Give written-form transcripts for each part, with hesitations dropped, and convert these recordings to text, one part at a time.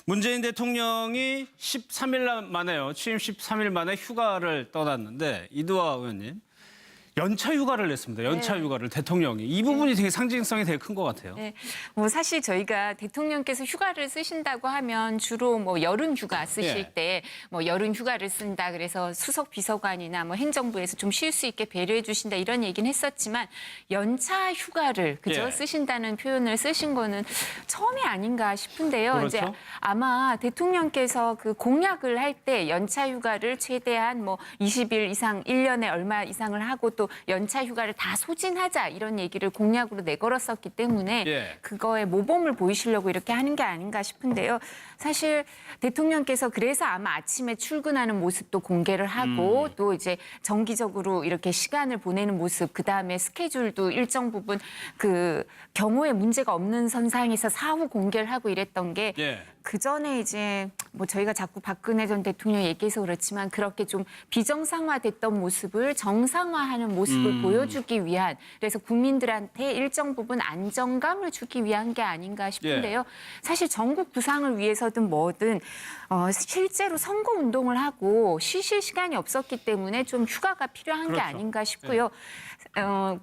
문재인 대통령이 13일 만에요. 취임 13일 만에 휴가를 떠났는데 이두화 의원님. 연차 휴가를 냈습니다. 연차 휴가를 대통령이. 이 부분이 되게 상징성이 되게 큰 것 같아요. 네, 뭐 사실 저희가 대통령께서 휴가를 쓰신다고 하면 주로 뭐 여름 휴가 쓰실 때 뭐 여름 휴가를 쓴다 그래서 수석 비서관이나 뭐 행정부에서 좀 쉴 수 있게 배려해 주신다 이런 얘기는 했었지만 연차 휴가를 쓰신다는 표현을 쓰신 거는 처음이 아닌가 싶은데요. 그렇죠? 이제 아마 대통령께서 그 공약을 할 때 연차 휴가를 최대한 뭐 20일 이상 1년에 얼마 이상을 하고 또 연차 휴가를 다 소진하자 이런 얘기를 공약으로 내걸었었기 때문에 그거에 모범을 보이시려고 이렇게 하는 게 아닌가 싶은데요. 사실 대통령께서 그래서 아마 아침에 출근하는 모습도 공개를 하고 또 이제 정기적으로 이렇게 시간을 보내는 모습 그다음에 스케줄도 일정 부분 그 경우에 문제가 없는 선상에서 사후 공개를 하고 이랬던 게 그 전에 이제 뭐 저희가 자꾸 박근혜 전 대통령 얘기해서 그렇지만 그렇게 좀 비정상화됐던 모습을 정상화하는 모습을 보여주기 위한 그래서 국민들한테 일정 부분 안정감을 주기 위한 게 아닌가 싶은데요. 사실 전국 구상을 위해서든 뭐든 실제로 선거 운동을 하고 쉬실 시간이 없었기 때문에 좀 휴가가 필요한 게 아닌가 싶고요.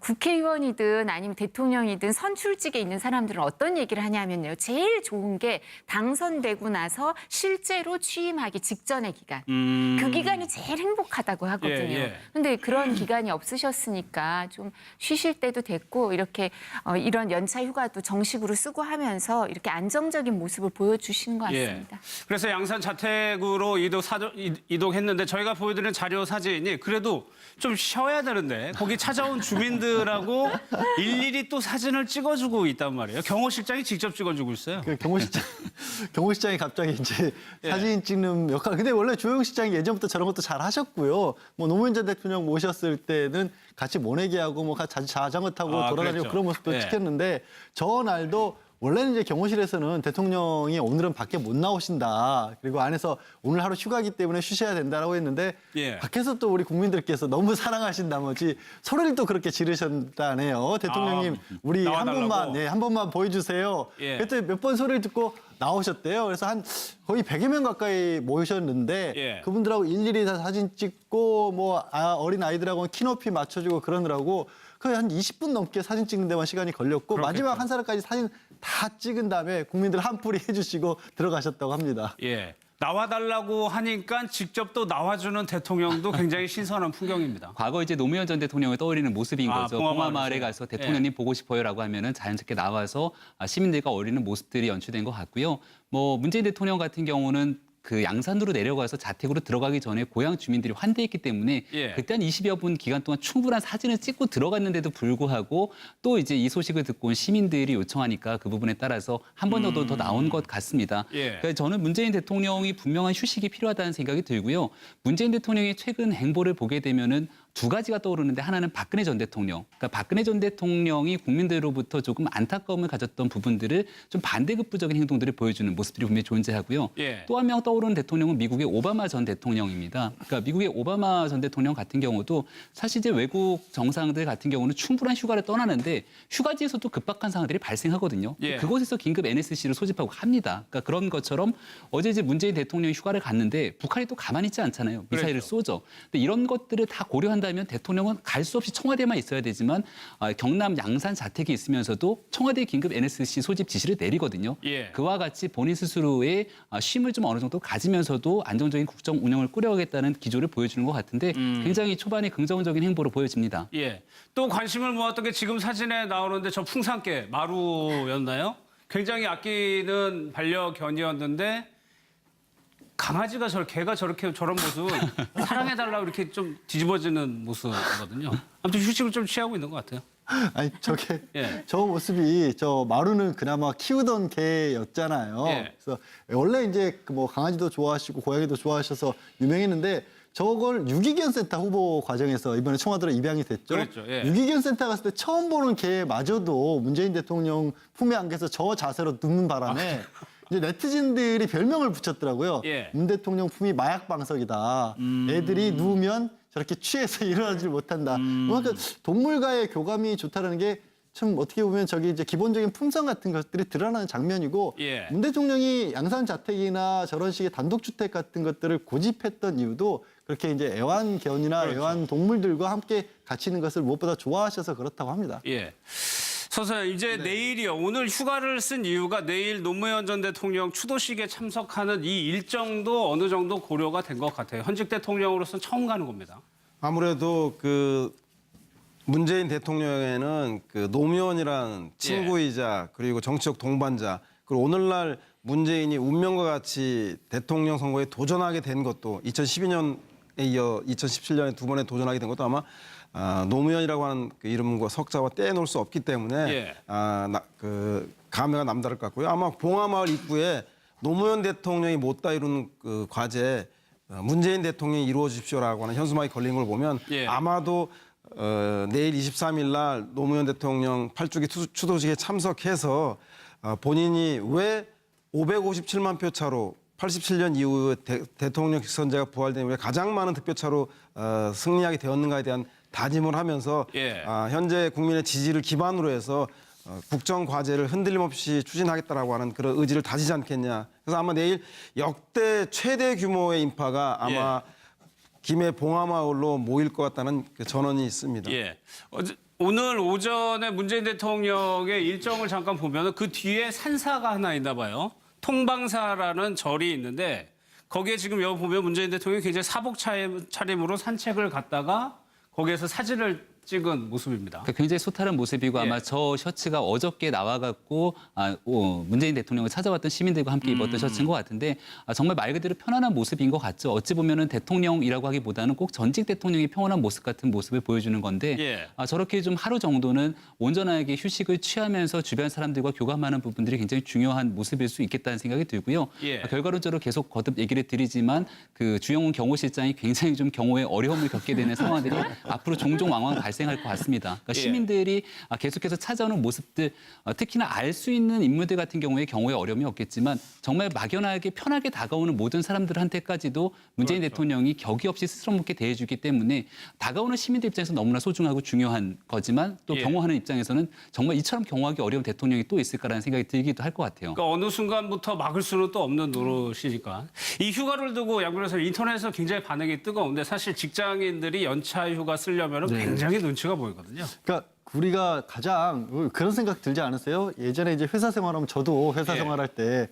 국회의원이든 아니면 대통령이든 선출직에 있는 사람들은 어떤 얘기를 하냐면요. 제일 좋은 게 당선되고 나서 실제로 취임하기 직전의 기간. 그 기간이 제일 행복하다고 하거든요. 근데 그런 기간이 없으셨으니까 좀 쉬실 때도 됐고 이렇게 이런 연차 휴가도 정식으로 쓰고 하면서 이렇게 안정적인 모습을 보여주신 것 같습니다. 그래서 양산 자택으로 이동했는데 저희가 보여드리는 자료 사진이 그래도 좀 쉬어야 되는데 거기 찾아온 주민들하고 일일이 또 사진을 찍어주고 있단 말이에요. 경호실장이 직접 찍어주고 있어요. 그 경호실장이 갑자기 이제 사진 찍는 역할. 근데 원래 주호영 실장이 예전부터 저런 것도 잘 하셨고요. 뭐 노무현 전 대통령 모셨을 때는 같이 모내기하고 뭐 같이 자전거 타고 돌아다니고 그런 모습도 찍혔는데 저날도 원래는 이제 경호실에서는 대통령이 오늘은 밖에 못 나오신다. 그리고 안에서 오늘 하루 휴가기 때문에 쉬셔야 된다라고 했는데 밖에서 또 우리 국민들께서 너무 사랑하신 나머지 소리를 또 그렇게 지르셨다네요. 대통령님 우리 한 번만 보여주세요. 그때 몇 번 소리를 듣고 나오셨대요. 그래서 한 거의 100여 명 가까이 모이셨는데 그분들하고 일일이 다 사진 찍고 뭐 어린 아이들하고 키높이 맞춰주고 그러느라고 거의 한 20분 넘게 사진 찍는 데만 시간이 걸렸고 마지막 한 사람까지 사진 다 찍은 다음에 국민들 한풀이 해주시고 들어가셨다고 합니다. 나와달라고 하니까 직접 또 나와주는 대통령도 굉장히 신선한 풍경입니다. 과거 이제 노무현 전 대통령을 떠올리는 모습인 거죠. 봉화마을에 가서 대통령님 보고 싶어요라고 하면은 자연스럽게 나와서 시민들과 어울리는 모습들이 연출된 것 같고요. 뭐 문재인 대통령 같은 경우는 그 양산으로 내려가서 자택으로 들어가기 전에 고향 주민들이 환대했기 때문에 그때 한 20여 분 기간 동안 충분한 사진을 찍고 들어갔는데도 불구하고 또 이제 이 소식을 듣고 온 시민들이 요청하니까 그 부분에 따라서 한 번 더 나온 것 같습니다. 그래서 저는 문재인 대통령이 분명한 휴식이 필요하다는 생각이 들고요. 문재인 대통령의 최근 행보를 보게 되면은 두 가지가 떠오르는데 하나는 박근혜 전 대통령. 그러니까 박근혜 전 대통령이 국민들로부터 조금 안타까움을 가졌던 부분들을 좀 반대급부적인 행동들을 보여주는 모습들이 분명히 존재하고요. 또 한 명 떠오르는 대통령은 미국의 오바마 전 대통령입니다. 그러니까 미국의 오바마 전 대통령 같은 경우도 사실 이제 외국 정상들 같은 경우는 충분한 휴가를 떠나는데 휴가지에서도 급박한 상황들이 발생하거든요. 그곳에서 긴급 NSC를 소집하고 합니다. 그러니까 그런 것처럼 어제 이제 문재인 대통령이 휴가를 갔는데 북한이 또 가만히 있지 않잖아요. 미사일을 쏘죠. 근데 이런 것들을 다 고려한다면 대통령은 갈 수 없이 청와대만 있어야 되지만 경남 양산 자택이 있으면서도 청와대 긴급 NSC 소집 지시를 내리거든요. 그와 같이 본인 스스로의 쉼을 좀 어느 정도 가지면서도 안정적인 국정 운영을 꾸려가겠다는 기조를 보여주는 것 같은데 굉장히 초반에 긍정적인 행보로 보여집니다. 또 관심을 모았던 게 지금 사진에 나오는데 저 풍산개 마루였나요? 굉장히 아끼는 반려견이었는데 강아지가 개가 저런 모습 사랑해달라고 이렇게 좀 뒤집어지는 모습이거든요. 아무튼 휴식을 좀 취하고 있는 것 같아요. 아니 저 모습이 저 마루는 그나마 키우던 개였잖아요. 그래서 원래 이제 뭐 강아지도 좋아하시고 고양이도 좋아하셔서 유명했는데 저걸 유기견 센터 후보 과정에서 이번에 청와대로 입양이 됐죠. 유기견 센터 갔을 때 처음 보는 개마저도 문재인 대통령 품에 안겨서 저 자세로 눕는 바람에 이제 네티즌들이 별명을 붙였더라고요. 문 대통령 품이 마약 방석이다. 애들이 누우면 저렇게 취해서 일어나질 못한다. 그러니까 동물과의 교감이 좋다는 게 참 어떻게 보면 저기 이제 기본적인 품성 같은 것들이 드러나는 장면이고 예. 문 대통령이 양산 자택이나 저런 식의 단독주택 같은 것들을 고집했던 이유도 그렇게 이제 애완견이나 애완동물들과 함께 갇히는 것을 무엇보다 좋아하셔서 그렇다고 합니다. 예. 선생님, 이제 내일이요. 오늘 휴가를 쓴 이유가 내일 노무현 전 대통령 추도식에 참석하는 이 일정도 어느 정도 고려가 된 것 같아요. 현직 대통령으로서는 처음 가는 겁니다. 아무래도 그 문재인 대통령에는 그 노무현이라는 친구이자 그리고 정치적 동반자 그리고 오늘날 문재인이 운명과 같이 대통령 선거에 도전하게 된 것도 2012년에 이어 2017년에 두 번에 도전하게 된 것도 아마 노무현이라고 하는 그 이름과 석자와 떼놓을 수 없기 때문에 예. 그 감회가 남다를 것 같고요. 아마 봉하마을 입구에 노무현 대통령이 못다 이룬 그 과제 문재인 대통령이 이루어 주십시오라고 하는 현수막이 걸린 걸 보면 예. 아마도 내일 23일 날 노무현 대통령 8주기 추도식에 참석해서 본인이 왜 557만 표 차로 87년 이후 대통령 직선제가 부활된 이후에 가장 많은 득표차로 승리하게 되었는가에 대한 다짐을 하면서 예. 현재 국민의 지지를 기반으로 해서 국정 과제를 흔들림 없이 추진하겠다라고 하는 그런 의지를 다지지 않겠냐. 그래서 아마 내일 역대 최대 규모의 인파가 아마 김해 봉하마을로 모일 것 같다는 그 전언이 있습니다. 예. 오늘 오전에 문재인 대통령의 일정을 잠깐 보면 그 뒤에 산사가 하나 있나 봐요. 통방사라는 절이 있는데 거기에 지금 여기 보면 문재인 대통령이 굉장히 사복 차림으로 산책을 갔다가 거기에서 사진을 찍은 모습입니다. 그러니까 굉장히 소탈한 모습이고 아마 저 셔츠가 어저께 나와갖고 문재인 대통령을 찾아왔던 시민들과 함께 입었던 셔츠인 것 같은데 정말 말 그대로 편안한 모습인 것 같죠. 어찌 보면은 대통령이라고 하기보다는 꼭 전직 대통령이 평온한 모습 같은 모습을 보여주는 건데 저렇게 좀 하루 정도는 온전하게 휴식을 취하면서 주변 사람들과 교감하는 부분들이 굉장히 중요한 모습일 수 있겠다는 생각이 들고요. 결과론적으로 계속 거듭 얘기를 드리지만 그 주영훈 경호실장이 굉장히 좀 경호에 어려움을 겪게 되는 상황들이 앞으로 종종 왕왕 발생할 것 같습니다. 그러니까 시민들이 계속해서 찾아오는 모습들, 특히나 알 수 있는 인물들 같은 경우에 경호에 어려움이 없겠지만 정말 막연하게 편하게 다가오는 모든 사람들한테까지도 문재인 대통령이 격이 없이 스스럼 있게 대해주기 때문에 다가오는 시민들 입장에서 너무나 소중하고 중요한 거지만 또 경호하는 입장에서는 정말 이처럼 경호하기 어려운 대통령이 또 있을까라는 생각이 들기도 할 것 같아요. 그러니까 어느 순간부터 막을 수는 또 없는 노릇이니까. 이 휴가를 두고 양 변호사 인터넷에서 굉장히 반응이 뜨거운데 사실 직장인들이 연차 휴가 쓰려면 굉장히 눈치가 보이거든요. 그러니까 우리가 가장 그런 생각 들지 않으세요? 예전에 이제 회사 생활하면 저도 회사 생활할 때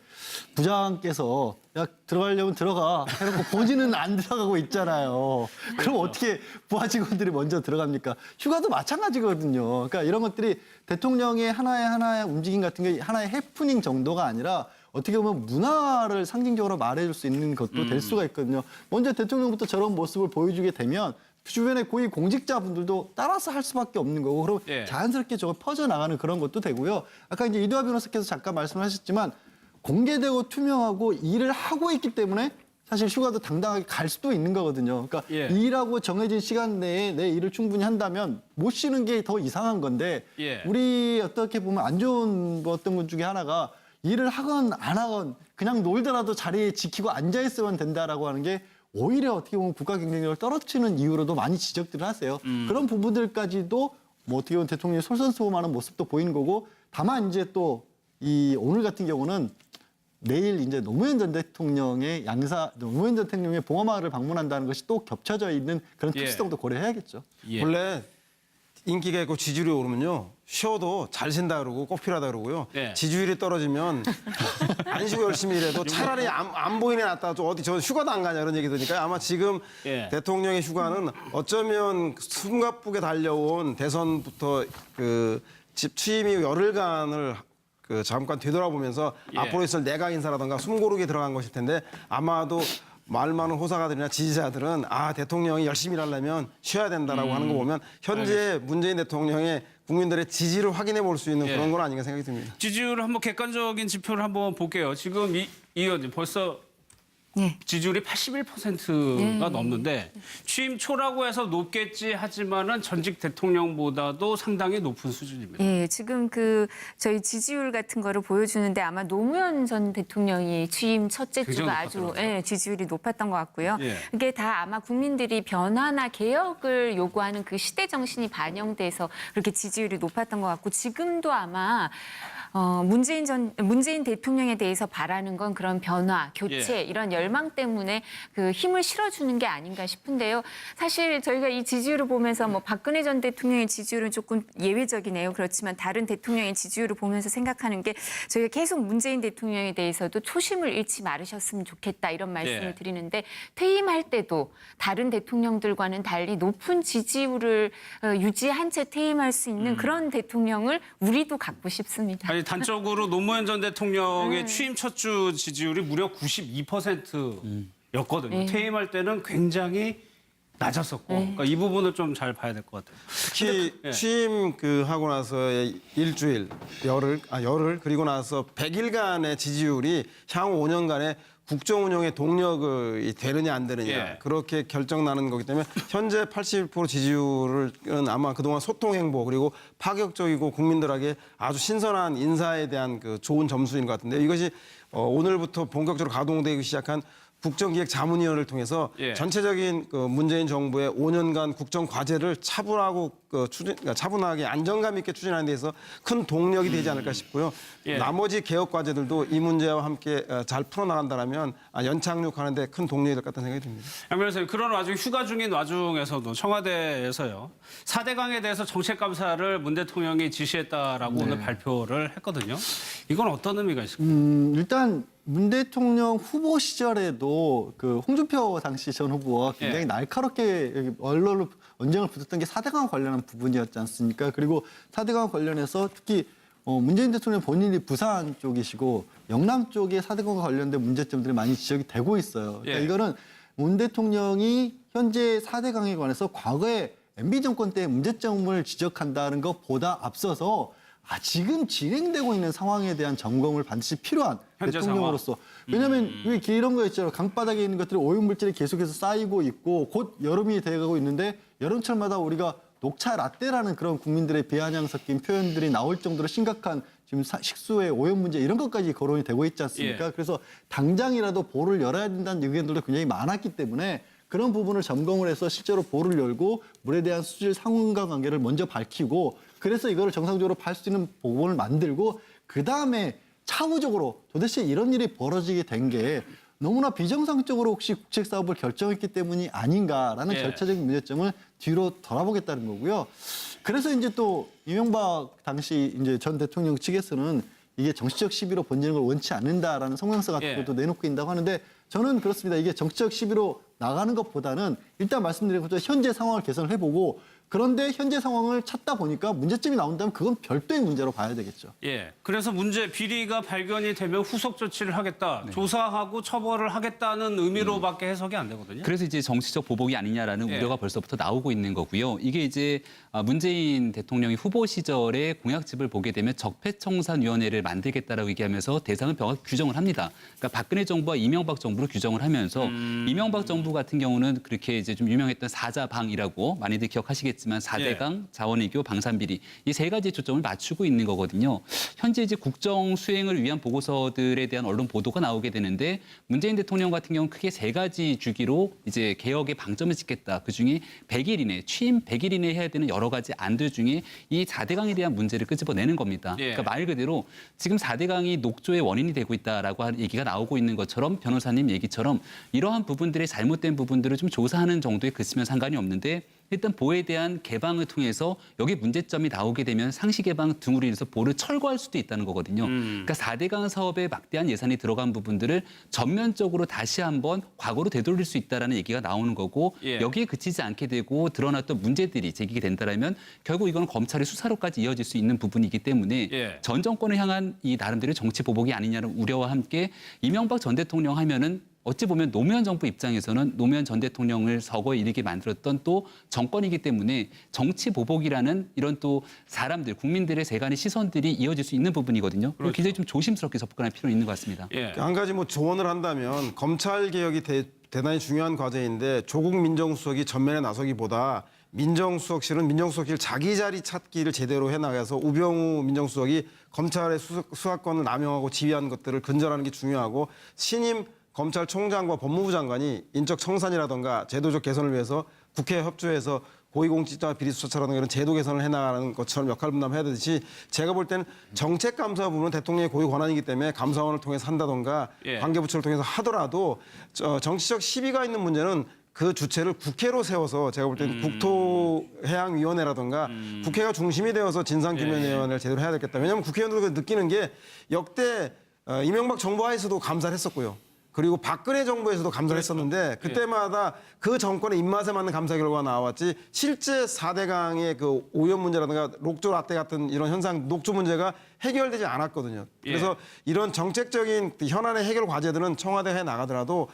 부장께서 야 들어가려면 들어가 해놓고 본인은 안 들어가고 있잖아요. 그럼 어떻게 부하 직원들이 먼저 들어갑니까? 휴가도 마찬가지거든요. 그러니까 이런 것들이 대통령의 하나의 움직임 같은 게 하나의 해프닝 정도가 아니라 어떻게 보면 문화를 상징적으로 말해줄 수 있는 것도 될 수가 있거든요. 먼저 대통령부터 저런 모습을 보여주게 되면 주변의 고위 공직자분들도 따라서 할 수밖에 없는 거고 그럼 자연스럽게 저거 퍼져나가는 그런 것도 되고요. 아까 이제 이두하 변호사께서 잠깐 말씀하셨지만 공개되고 투명하고 일을 하고 있기 때문에 사실 휴가도 당당하게 갈 수도 있는 거거든요. 그러니까 일하고 정해진 시간 내에 내 일을 충분히 한다면 못 쉬는 게 더 이상한 건데 우리 어떻게 보면 안 좋은 어떤 것 중에 하나가 일을 하건 안 하건 그냥 놀더라도 자리에 지키고 앉아 있으면 된다라고 하는 게 오히려 어떻게 보면 국가 경쟁력을 떨어뜨리는 이유로도 많이 지적들을 하세요. 그런 부분들까지도 뭐 어떻게 보면 대통령이 솔선수범하는 모습도 보이는 거고 다만 이제 또 이 오늘 같은 경우는 내일 이제 노무현 전 대통령의 노무현 전 대통령의 봉하마을을 방문한다는 것이 또 겹쳐져 있는 그런 특수성도 고려해야겠죠. 원래 인기가 있고 지지율이 오르면요. 쉬어도 잘 쉰다 그러고 꼭 필요하다 그러고요. 지지율이 떨어지면 안 쉬고 열심히 일해도 차라리 안 보이는 게 낫다. 어디 저 휴가도 안 가냐 이런 얘기 들으니까 아마 지금 대통령의 휴가는 어쩌면 숨가쁘게 달려온 대선부터 그 집 취임 이후 열흘간을 그 잠깐 되돌아보면서 앞으로 있을 내각 인사라든가 숨고르게 들어간 것일 텐데 아마도 말 많은 호사가들이나 지지자들은 대통령이 열심히 일하려면 쉬어야 된다라고 하는 거 보면 현재 문재인 대통령의 국민들의 지지를 확인해 볼 수 있는 그런 건 아닌가 생각이 듭니다. 지지율을 한번 객관적인 지표를 한번 볼게요. 지금 이 의원님 벌써 네. 지지율이 81%가 넘는데 취임 초라고 해서 높겠지 하지만은 전직 대통령보다도 상당히 높은 수준입니다. 예, 지금 저희 지지율 같은 거를 보여주는데 아마 노무현 전 대통령이 취임 첫째 굉장히 주가 아주 높았더라고요. 지지율이 높았던 것 같고요. 예. 이게 다 아마 국민들이 변화나 개혁을 요구하는 그 시대 정신이 반영돼서 그렇게 지지율이 높았던 것 같고 지금도 아마 문재인 대통령에 대해서 바라는 건 그런 변화, 교체 이런 열망 때문에 그 힘을 실어주는 게 아닌가 싶은데요. 사실 저희가 이 지지율을 보면서 뭐 박근혜 전 대통령의 지지율은 조금 예외적이네요. 그렇지만 다른 대통령의 지지율을 보면서 생각하는 게 저희가 계속 문재인 대통령에 대해서도 초심을 잃지 말으셨으면 좋겠다 이런 말씀을 드리는데 퇴임할 때도 다른 대통령들과는 달리 높은 지지율을 유지한 채 퇴임할 수 있는 그런 대통령을 우리도 갖고 싶습니다. 아니 단적으로 노무현 전 대통령의 취임 첫 주 지지율이 무려 92%였거든요. 퇴임할 때는 굉장히 낮았었고 그러니까 이 부분을 좀 잘 봐야 될 것 같아요. 특히 취임 하고 나서의 일주일, 열흘 그리고 나서 100일간의 지지율이 향후 5년간의 국정 운영의 동력이 되느냐 안 되느냐 예. 그렇게 결정나는 거기 때문에 현재 80% 지지율은 아마 그동안 소통 행보 그리고 파격적이고 국민들에게 아주 신선한 인사에 대한 그 좋은 점수인 것 같은데 이것이 오늘부터 본격적으로 가동되기 시작한 국정기획자문위원회를 통해서 예. 전체적인 문재인 정부의 5년간 국정 과제를 차분하고 그러니까 차분하게 안정감 있게 추진하는 데서 큰 동력이 되지 않을까 싶고요. 예. 나머지 개혁 과제들도 이 문제와 함께 잘 풀어나간다면 연착륙하는 데 큰 동력이 될 것 같다는 생각이 듭니다. 양 변호사님, 그런 와중 휴가 중인 와중에서도 청와대에서요. 4대강에 대해서 정책감사를 문 대통령이 지시했다라고 오늘 발표를 했거든요. 이건 어떤 의미가 있을까요? 일단 문 대통령 후보 시절에도 그 홍준표 당시 전 후보와 굉장히 예. 날카롭게 여기 언론을 언쟁을 붙였던 게 4대강 관련한 부분이었지 않습니까? 그리고 4대강 관련해서 특히 문재인 대통령 본인이 부산 쪽이시고 영남 쪽에 4대강과 관련된 문제점들이 많이 지적이 되고 있어요. 그러니까 예. 이거는 문 대통령이 현재 4대강에 관해서 과거에 MB 정권 때 문제점을 지적한다는 것보다 앞서서 지금 진행되고 있는 상황에 대한 점검을 반드시 필요한 현재 대통령으로서. 왜냐하면 왜 이런 거 있잖아요. 강바닥에 있는 것들이 오염물질이 계속해서 쌓이고 있고 곧 여름이 돼가고 있는데 여름철마다 우리가 녹차 라떼라는 그런 국민들의 비아냥 섞인 표현들이 나올 정도로 심각한 지금 식수의 오염 문제 이런 것까지 거론이 되고 있지 않습니까? 예. 그래서 당장이라도 보를 열어야 된다는 의견들도 굉장히 많았기 때문에 그런 부분을 점검을 해서 실제로 보를 열고 물에 대한 수질 상관관 관계를 먼저 밝히고 그래서 이거를 정상적으로 팔 수 있는 보건을 만들고 그다음에 차후적으로 도대체 이런 일이 벌어지게 된 게 너무나 비정상적으로 혹시 국책 사업을 결정했기 때문이 아닌가라는 예. 절차적인 문제점을 뒤로 돌아보겠다는 거고요. 그래서 이제 또 이명박 당시 이제 전 대통령 측에서는 이게 정치적 시비로 번지는 걸 원치 않는다라는 성명서 같은 예. 것도 내놓고 있다고 하는데 저는 그렇습니다. 이게 정치적 시비로 나가는 것보다는 일단 말씀드린 것처럼 현재 상황을 개선을 해보고 그런데 현재 상황을 찾다 보니까 문제점이 나온다면 그건 별도의 문제로 봐야 되겠죠. 예. 그래서 비리가 발견이 되면 후속 조치를 하겠다. 조사하고 처벌을 하겠다는 의미로밖에 해석이 안 되거든요. 그래서 이제 정치적 보복이 아니냐라는 예. 우려가 벌써부터 나오고 있는 거고요. 이게 이제 문재인 대통령이 후보 시절에 공약집을 보게 되면 적폐청산위원회를 만들겠다라고 얘기하면서 대상을 명확히 규정을 합니다. 그러니까 박근혜 정부와 이명박 정부로 규정을 하면서 이명박 정부 같은 경우는 그렇게 이제 좀 유명했던 사자방이라고 많이들 기억하시겠지만 4대강, 자원외교, 방산비리 이 세 가지 초점을 맞추고 있는 거거든요. 현재 이제 국정 수행을 위한 보고서들에 대한 언론 보도가 나오게 되는데 문재인 대통령 같은 경우는 크게 세 가지 주기로 이제 개혁에 방점을 찍겠다. 그중에 100일 이내, 취임 100일 이내에 해야 되는 여러 가지 안들 중에 이 4대강에 대한 문제를 끄집어내는 겁니다. 예. 그러니까 말 그대로 지금 4대강이 녹조의 원인이 되고 있다라고 하는 얘기가 나오고 있는 것처럼 변호사님 얘기처럼 이러한 부분들의 잘못된 부분들을 좀 조사하는 정도에 그치면 상관이 없는데 일단 보에 대한 개방을 통해서 여기 문제점이 나오게 되면 상시 개방 등으로 인해서 보를 철거할 수도 있다는 거거든요. 그러니까 4대강 사업에 막대한 예산이 들어간 부분들을 전면적으로 다시 한번 과거로 되돌릴 수 있다라는 얘기가 나오는 거고 예. 여기에 그치지 않게 되고 드러났던 문제들이 제기가 된다라면 결국 이건 검찰의 수사로까지 이어질 수 있는 부분이기 때문에 예. 전 정권을 향한 이 나름대로 정치 보복이 아니냐는 우려와 함께 이명박 전 대통령 하면은 어찌 보면 노무현 정부 입장에서는 노무현 전 대통령을 서거에 이르게 만들었던 또 정권이기 때문에 정치 보복이라는 이런 또 사람들, 국민들의 세간의 시선들이 이어질 수 있는 부분이거든요. 그렇죠. 굉장히 좀 조심스럽게 접근할 필요는 있는 것 같습니다. 예. 한 가지 뭐 조언을 한다면 검찰 개혁이 대단히 중요한 과제인데 조국 민정수석이 전면에 나서기보다 민정수석실은 민정수석실 자기 자리 찾기를 제대로 해나가서 우병우 민정수석이 검찰의 수사권을 남용하고 지휘한 것들을 근절하는 게 중요하고 신임 검찰총장과 법무부 장관이 인적 청산이라든가 제도적 개선을 위해서 국회에 협조해서 고위공직자 비리수사처라든가 이런 제도 개선을 해나가는 것처럼 역할 분담해야 되듯이 제가 볼 때는 정책감사 부분은 대통령의 고유 권한이기 때문에 감사원을 통해서 한다든가 예. 관계부처를 통해서 하더라도 정치적 시비가 있는 문제는 그 주체를 국회로 세워서 제가 볼 때는 국토해양위원회라든가 국회가 중심이 되어서 진상규명위원회를 제대로 해야 되겠다. 왜냐하면 국회의원들도 느끼는 게 역대 이명박 정부 하에서도 감사를 했었고요. 그리고 박근혜 정부에서도 감사를 했었는데 그때마다 그 정권의 입맛에 맞는 감사 결과가 나왔지 실제 4대강의 그 오염 문제라든가 녹조 라떼 같은 이런 현상, 녹조 문제가 해결되지 않았거든요. 그래서 이런 정책적인 현안의 해결 과제들은 청와대에 나가더라도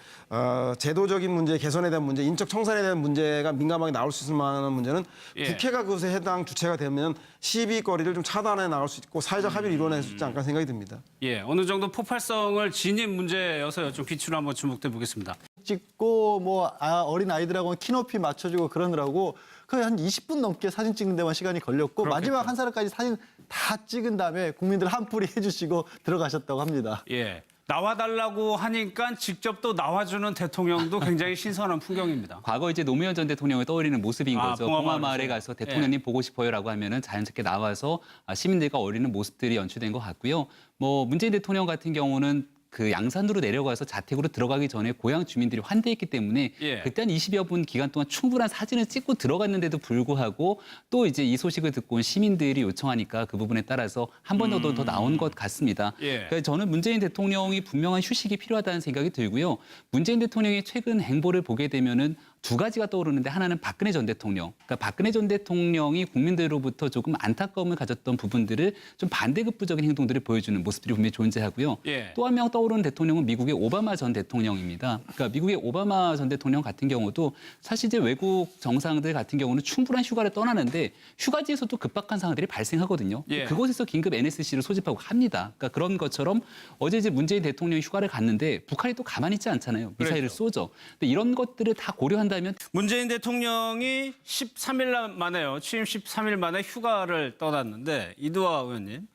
제도적인 문제, 개선에 대한 문제, 인적 청산에 대한 문제가 민감하게 나올 수 있을 만한 문제는 국회가 그것에 해당 주체가 되면 시비거리를 좀 차단해 나갈 수 있고 사회적 합의를 이뤄낼 수 있지 않을까 생각이 듭니다. 예, 어느 정도 폭발성을 지닌 문제여서요. 좀 귀추로 한번 주목해 보겠습니다. 찍고 뭐 어린 아이들하고 키높이 맞춰주고 그러느라고 거의 한 20분 넘게 사진 찍는 데만 시간이 걸렸고 그렇겠죠. 마지막 한 사람까지 사진 다 찍은 다음에 국민들 한풀이 해주시고 들어가셨다고 합니다. 예. 나와달라고 하니까 직접 또 나와주는 대통령도 굉장히 신선한 풍경입니다. 과거 이제 노무현 전 대통령을 떠올리는 모습인 거죠. 봉화마을에서. 봉화마을에 가서 대통령님 보고 싶어요라고 하면은 자연스럽게 나와서 시민들과 어울리는 모습들이 연출된 것 같고요. 뭐 문재인 대통령 같은 경우는 그 양산으로 내려가서 자택으로 들어가기 전에 고향 주민들이 환대했기 때문에 예. 그때 한 20여 분 기간 동안 충분한 사진을 찍고 들어갔는데도 불구하고 또 이제 이 소식을 듣고 온 시민들이 요청하니까 그 부분에 따라서 한 번 더 나온 것 같습니다. 예. 그래서 저는 문재인 대통령이 분명한 휴식이 필요하다는 생각이 들고요. 문재인 대통령의 최근 행보를 보게 되면은 두 가지가 떠오르는데 하나는 박근혜 전 대통령. 그러니까 박근혜 전 대통령이 국민들로부터 조금 안타까움을 가졌던 부분들을 좀 반대급부적인 행동들을 보여주는 모습들이 분명히 존재하고요. 예. 또 한 명 떠오르는 대통령은 미국의 오바마 전 대통령입니다. 그러니까 미국의 오바마 전 대통령 같은 경우도 사실 이제 외국 정상들 같은 경우는 충분한 휴가를 떠나는데 휴가지에서도 급박한 상황들이 발생하거든요. 예. 그곳에서 긴급 NSC를 소집하고 합니다. 그러니까 그런 것처럼 어제 이제 문재인 대통령이 휴가를 갔는데 북한이 또 가만히 있지 않잖아요. 미사일을 쏘죠. 근데 이런 것들을 다 고려한다면 문재인 대통령이 13일 만에요. 취임 13일 만에 휴가를 떠났는데 이두화 의원님.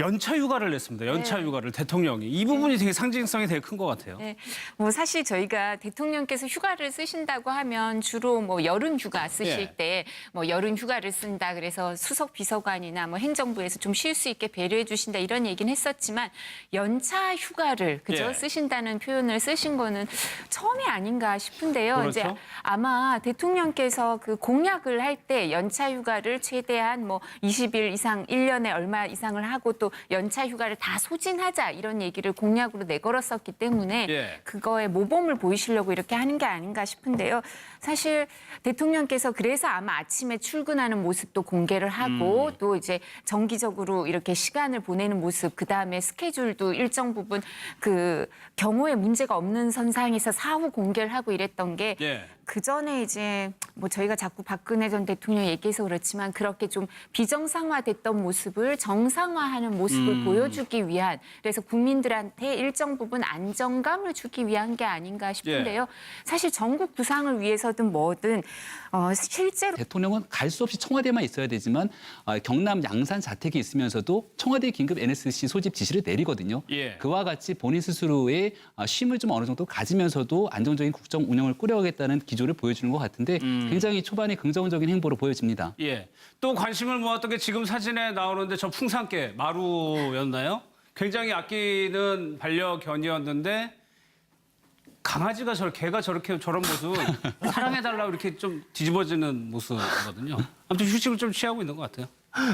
연차 휴가를 냈습니다. 연차 휴가를 대통령이. 이 부분이 되게 상징성이 되게 큰 것 같아요. 네, 뭐 사실 저희가 대통령께서 휴가를 쓰신다고 하면 주로 뭐 여름 휴가 쓰실 예. 때 뭐 여름 휴가를 쓴다 그래서 수석 비서관이나 뭐 행정부에서 좀 쉴 수 있게 배려해 주신다 이런 얘기는 했었지만 연차 휴가를 그죠 예. 쓰신다는 표현을 쓰신 거는 처음이 아닌가 싶은데요. 그렇죠. 이제 아마 대통령께서 그 공약을 할 때 연차 휴가를 최대한 뭐 20일 이상 1년에 얼마 이상을 하고 또 연차 휴가를 다 소진하자 이런 얘기를 공약으로 내걸었었기 때문에 예. 그거에 모범을 보이시려고 이렇게 하는 게 아닌가 싶은데요. 사실 대통령께서 그래서 아마 아침에 출근하는 모습도 공개를 하고 또 이제 정기적으로 이렇게 시간을 보내는 모습 그다음에 스케줄도 일정 부분 그 경호에 문제가 없는 선상에서 사후 공개를 하고 이랬던 게 예. 그 전에 이제 뭐 저희가 자꾸 박근혜 전 대통령 얘기해서 그렇지만 그렇게 좀 비정상화됐던 모습을 정상화하는 모습을 보여주기 위한 그래서 국민들한테 일정 부분 안정감을 주기 위한 게 아닌가 싶은데요. 사실 전국 부상을 위해서든 뭐든 실제로 대통령은 갈 수 없이 청와대만 있어야 되지만 경남 양산 자택이 있으면서도 청와대 긴급 NSC 소집 지시를 내리거든요. 예. 그와 같이 본인 스스로의 쉼을 좀 어느 정도 가지면서도 안정적인 국정 운영을 꾸려가겠다는 기조를 보여주는 것 같은데 굉장히 초반에 긍정적인 행보로 보여집니다. 예. 또 관심을 모았던 게 지금 사진에 나오는데 저 풍산개 마루였나요? 굉장히 아끼는 반려견이었는데 강아지가 개가 저런 모습 사랑해달라고 이렇게 좀 뒤집어지는 모습이거든요. 아무튼 휴식을 좀 취하고 있는 것 같아요.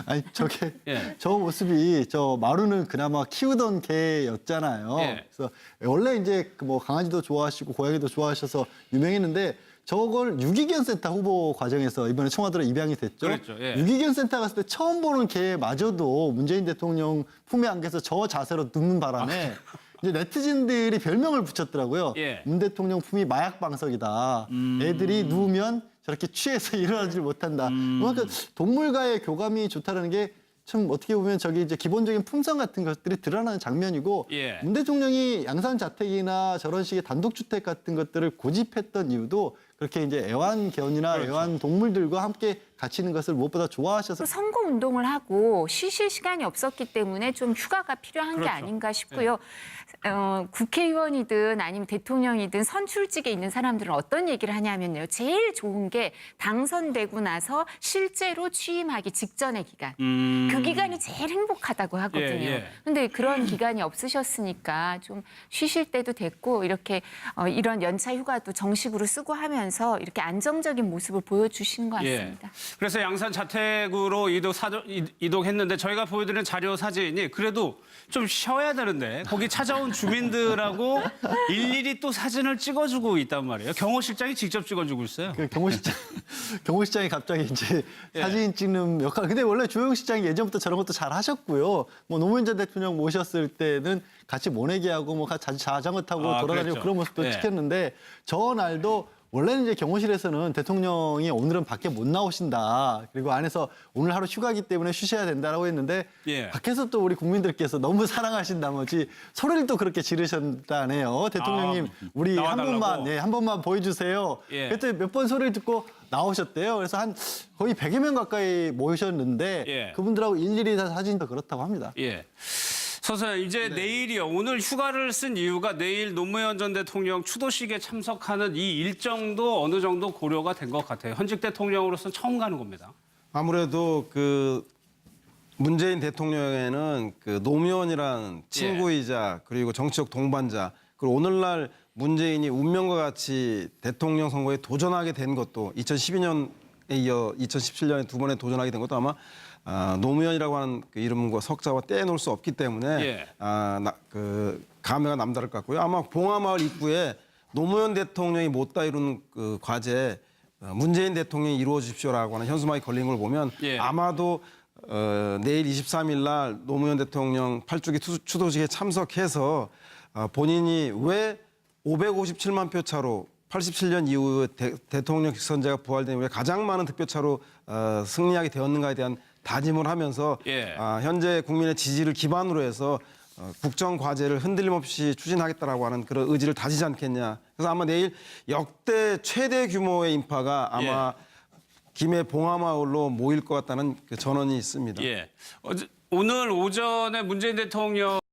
아니 저게 예. 저 모습이 저 마루는 그나마 키우던 개였잖아요. 예. 그래서 원래 이제 뭐 강아지도 좋아하시고 고양이도 좋아하셔서 유명했는데 저걸 유기견 센터 후보 과정에서 이번에 청와대로 입양이 됐죠. 그랬죠, 예. 유기견 센터 갔을 때 처음 보는 개마저도 문재인 대통령 품에 안겨서 저 자세로 눕는 바람에 이제 네티즌들이 별명을 붙였더라고요. 예. 문 대통령 품이 마약 방석이다. 애들이 누우면 저렇게 취해서 일어나질 못한다. 그만큼 동물과의 교감이 좋다는 게 참 어떻게 보면 저기 이제 기본적인 품성 같은 것들이 드러나는 장면이고 예. 문 대통령이 양산 자택이나 저런 식의 단독주택 같은 것들을 고집했던 이유도 그렇게 이제 애완견이나 그렇죠. 애완동물들과 함께 같이 있는 것을 무엇보다 좋아하셔서 선거 운동을 하고 쉬실 시간이 없었기 때문에 좀 휴가가 필요한 게 그렇죠. 아닌가 싶고요. 국회의원이든 아니면 대통령이든 선출직에 있는 사람들은 어떤 얘기를 하냐면요. 제일 좋은 게 당선되고 나서 실제로 취임하기 직전의 기간. 그 기간이 제일 행복하다고 하거든요. 예. 근데 그런 기간이 없으셨으니까 좀 쉬실 때도 됐고 이렇게 이런 연차 휴가도 정식으로 쓰고 하면서 이렇게 안정적인 모습을 보여주신 것 같습니다. 예. 그래서 양산 자택으로 이동했는데 저희가 보여드리는 자료 사진이 그래도 좀 쉬어야 되는데 거기 찾아온 주민들하고 일일이 또 사진을 찍어주고 있단 말이에요. 경호 실장이 직접 찍어주고 있어요. 그 경호 시장이 갑자기 이제 예. 사진 찍는 역할. 근데 원래 주호영 시장이 예전부터 저런 것도 잘 하셨고요. 뭐 노무현 전 대통령 모셨을 때는 같이 모내기하고 뭐 같이 자전거 타고 돌아다니고 그랬죠. 그런 모습도 예. 찍혔는데 저 날도 원래는 이제 경호실에서는 대통령이 오늘은 밖에 못 나오신다. 그리고 안에서 오늘 하루 휴가기 때문에 쉬셔야 된다라고 했는데 예. 밖에서 또 우리 국민들께서 너무 사랑하신 나머지 소리를 또 그렇게 지르셨다네요. 대통령님 우리 한 나와달라고? 번만 한 번만 보여주세요. 예. 그때 몇 번 소리를 듣고 나오셨대요. 그래서 한 거의 100여 명 가까이 모이셨는데 예. 그분들하고 일일이 다 사진도 그렇다고 합니다. 예. 서서연 이제 내일이요. 오늘 휴가를 쓴 이유가 내일 노무현 전 대통령 추도식에 참석하는 이 일정도 어느 정도 고려가 된 것 같아요. 현직 대통령으로서 처음 가는 겁니다. 아무래도 그 문재인 대통령에는 그 노무현이라는 친구이자 그리고 정치적 동반자 그리고 오늘날 문재인이 운명과 같이 대통령 선거에 도전하게 된 것도 2012년에 이어 2017년에 두 번에 도전하게 된 것도 아마 노무현이라고 하는 그 이름과 석자와 떼놓을 수 없기 때문에 예. 그 감회가 남다를 것 같고요. 아마 봉하마을 입구에 노무현 대통령이 못다 이룬 그 과제 문재인 대통령이 이루어 주십시오라고 하는 현수막이 걸린 걸 보면 예. 아마도 내일 23일 날 노무현 대통령 8주기 추도식에 참석해서 본인이 왜 557만 표 차로 87년 이후 대통령 직선제가 부활된 이후에 가장 많은 득표차로 승리하게 되었는가에 대한 다짐을 하면서 예. 현재 국민의 지지를 기반으로 해서 국정 과제를 흔들림 없이 추진하겠다라고 하는 그런 의지를 다지지 않겠냐. 그래서 아마 내일 역대 최대 규모의 인파가 아마 김해 봉하마을로 모일 것 같다는 그 전언이 있습니다. 예. 오늘 오전에 문재인 대통령